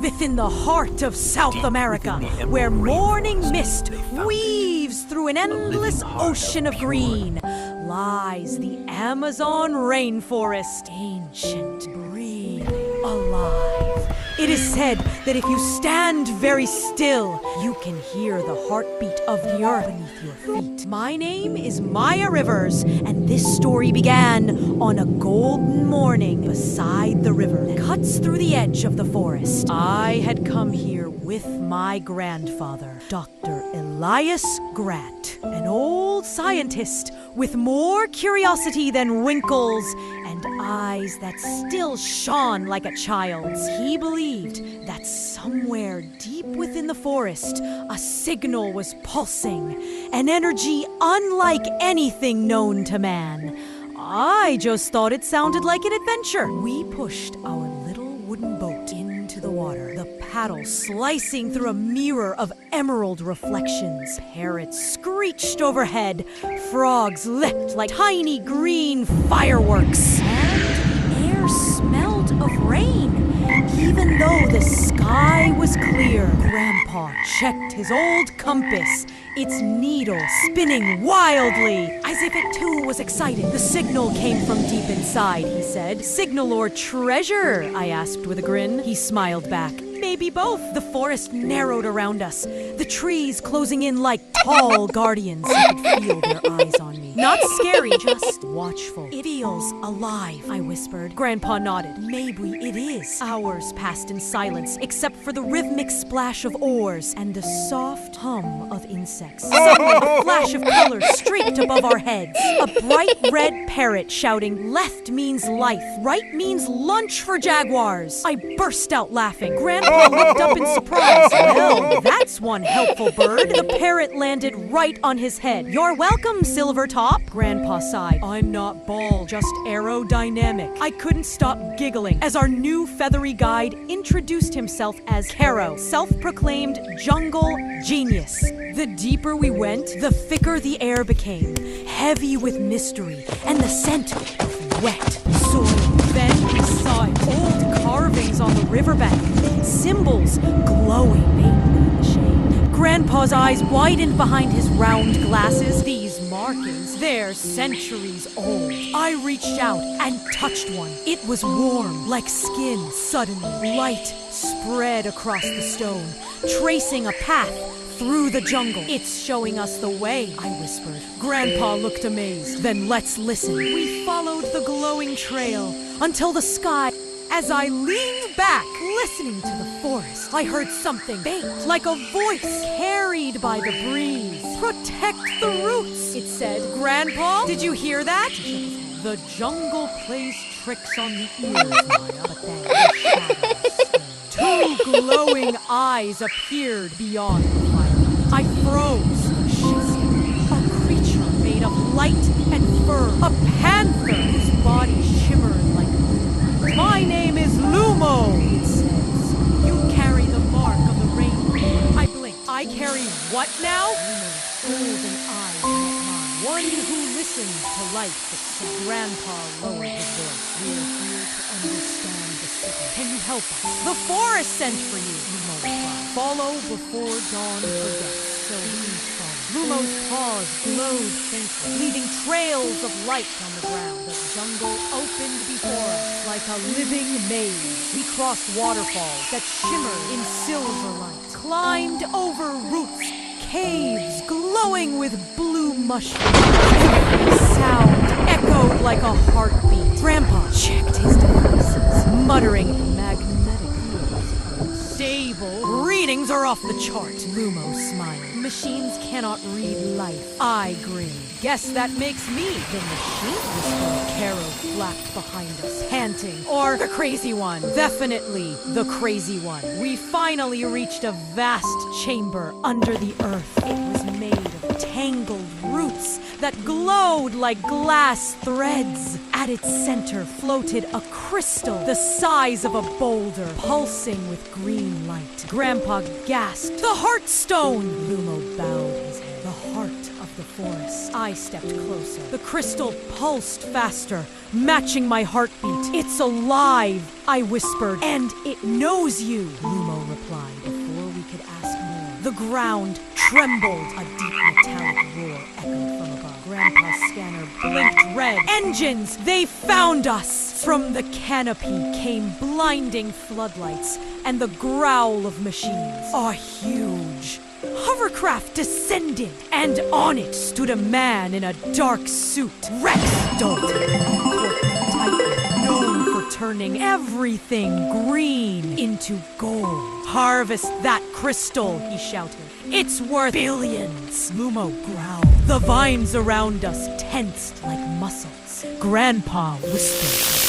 within the heart of South America, where morning mist weaves through an endless ocean of green, lies the Amazon rainforest, ancient, breathing, alive. It is said that if you stand very still, you can hear the heartbeat of the earth beneath your feet. My name is Maya Rivers, and this story began on a golden morning beside the river that cuts through the edge of the forest. I had come here with my grandfather, Dr. Elias Grant, an old scientist with more curiosity than wrinkles and eyes that still shone like a child's. He believed that somewhere deep within the forest, a signal was pulsing, an energy unlike anything known to man. I just thought it sounded like an adventure. We pushed our little wooden boat into the water, the paddle slicing through a mirror of emerald reflections. Parrots screeched overhead, frogs leapt like tiny green fireworks, and the air smelled of rain. Even though the sky was clear, Grandpa checked his old compass, its needle spinning wildly, as if it too was excited. The signal came from deep inside, he said. Signal or treasure? I asked with a grin. He smiled back. Maybe both. The forest narrowed around us, the trees closing in like tall guardians. I could feel their eyes on me. Not scary, just watchful. It feels alive, I whispered. Grandpa nodded. Maybe it is. Hours passed in silence, except for the rhythmic splash of oars and the soft hum of insects. Suddenly, a flash of color streaked above our heads. A bright red parrot shouting, "Left means life, right means lunch for jaguars." I burst out laughing. Grandpa looked up in surprise. Well, that's one helpful bird. The parrot landed right on his head. "You're welcome, Silvertop." Grandpa sighed. "I'm not bald, just aerodynamic." I couldn't stop giggling as our new feathery guide introduced himself as Caro, self-proclaimed jungle genius. The deeper we went, the thicker the air became, heavy with mystery and the scent of wet soil. Then we saw old carvings on the riverbank, symbols glowing in the shade. Grandpa's eyes widened behind his round glasses. These markings, they're centuries old. I reached out and touched one. It was warm, like skin. Suddenly, light spread across the stone, tracing a path through the jungle. "It's showing us the way," I whispered. Grandpa looked amazed. "Then let's listen." We followed the glowing trail until the sky. As I leaned back, listening to the forest, I heard something faint, like a voice carried by the breeze. "Protect the roots," it said. "Grandpa, did you hear that?" The jungle plays tricks on the ears, Maya, but then the shadows stirred. Two glowing eyes appeared beyond the fire. I froze. A creature made of light and fur. A panther whose body shimmered like moonlight. "My name is Lumo," it says. "You carry the mark of the rainbow." I blinked. "I carry what now?" Lumo's golden eyes met mine. "One who listens to life," it said. Grandpa lowered his voice. "We're here to understand the signal. Can you help us?" "The forest sent for you," Lumo replied. "Follow before dawn forgets." So we followed. Lumo's paws glowed faintly, leaving trails of light on the ground. The jungle opened before us like a living maze. We crossed waterfalls that shimmered in silver light, climbed over roots, caves glowing with blue mushrooms. Every sound echoed like a heartbeat. Grandpa checked his devices, muttering, "Magnetic fields unstable. Readings are off the chart." Lumo smiled. "Machines cannot read life." I grinned. "Guess that makes me the machine whisperer." Caro flapped behind us, panting. "Or the crazy one." "Definitely the crazy one." We finally reached a vast chamber under the earth. It was made of tangled roots that glowed like glass threads. At its center floated a crystal the size of a boulder, pulsing with green light. Grandpa gasped, "The Heartstone!" Lumo bowed his head. "The heart of the forest. I stepped closer. The crystal pulsed faster, matching my heartbeat. It's alive, I whispered. And it knows you, Lumo replied. Before we could ask more, the ground trembled. A deep metallic roar echoed from above. Grandpa's scanner blinked red. Engines! They found us! From the canopy came blinding floodlights and the growl of machines. A huge hovercraft descended, and on it stood a man in a dark suit. Rex Dalton, corporate titan, known for turning everything green into gold. Harvest that crystal, he shouted. It's worth billions, Lumo growled. The vines around us tensed like muscles. Grandpa whispered.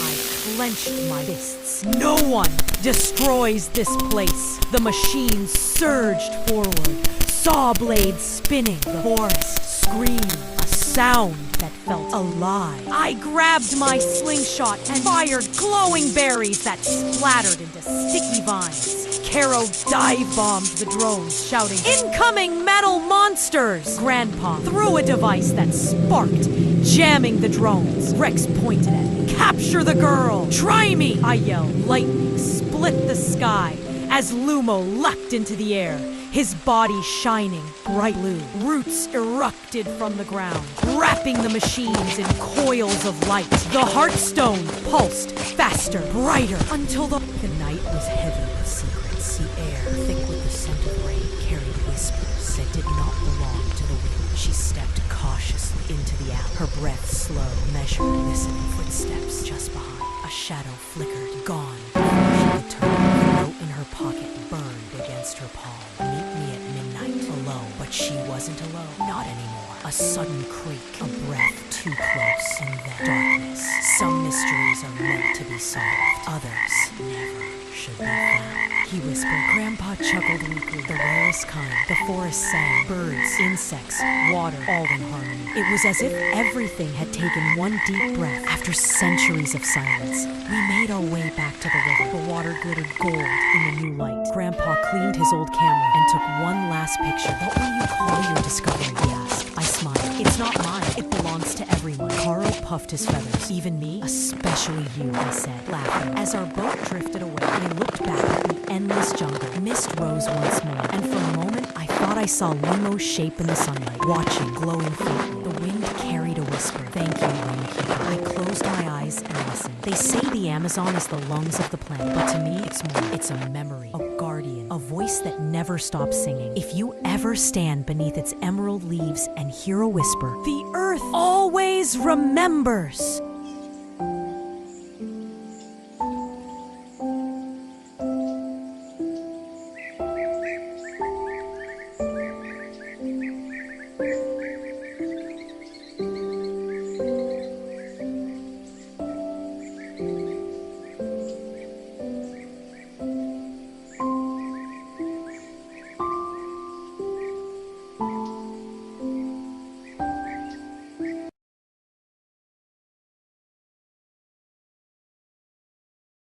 I clenched my fists. No one destroys this place. The machines surged forward, saw blades spinning, the forest screamed, a sound that felt alive. I grabbed my slingshot and fired glowing berries that splattered into sticky vines. Caro dive-bombed the drones, shouting, "Incoming metal monsters!" Grandpa threw a device that sparked, jamming the drones. Rex pointed at me. "Capture the girl! Try me!" I yelled. Lightning split the sky as Lumo leapt into the air, his body shining bright blue. Roots erupted from the ground, wrapping the machines in coils of light. The Heartstone pulsed faster, brighter, until the night was heavy with secrets. The air, thick with the scent of rain, carried whispers that did not belong to the wind. She stepped cautiously into the alley, her breath slow, measured, listening. Footsteps just behind. A shadow flickered, gone. Before she could turn, the note in her pocket burned against her palm. Meet me at midnight, alone. But she wasn't alone. Not anymore. A sudden creak, a breath too close, and then darkness. Some mysteries are meant to be solved. Others never should be found. He whispered. Grandpa chuckled weakly. The rarest kind. The forest sang. Birds, insects, water, all in harmony. It was as if everything had taken one deep breath. After centuries of silence, we made our way back to the river. The water glittered gold in the new light. Grandpa cleaned his old camera and took one last picture. "What will you call your discovery?" he asked. I smiled. "It's not mine. It belongs to everyone." Caro puffed his feathers. "Even me?" "Especially you," I said, laughing. As our boat drifted away, I looked back at the endless jungle. Mist rose once more, and for a moment I thought I saw Lumo's shape in the sunlight, watching, glowing faintly. The wind carried a whisper. "Thank you, Winekeeper." I closed my eyes and listened. They say the Amazon is the lungs of the planet, but to me it's more. It's a memory, a guardian, a voice that never stops singing. If you ever stand beneath its emerald leaves and hear a whisper, the earth always remembers.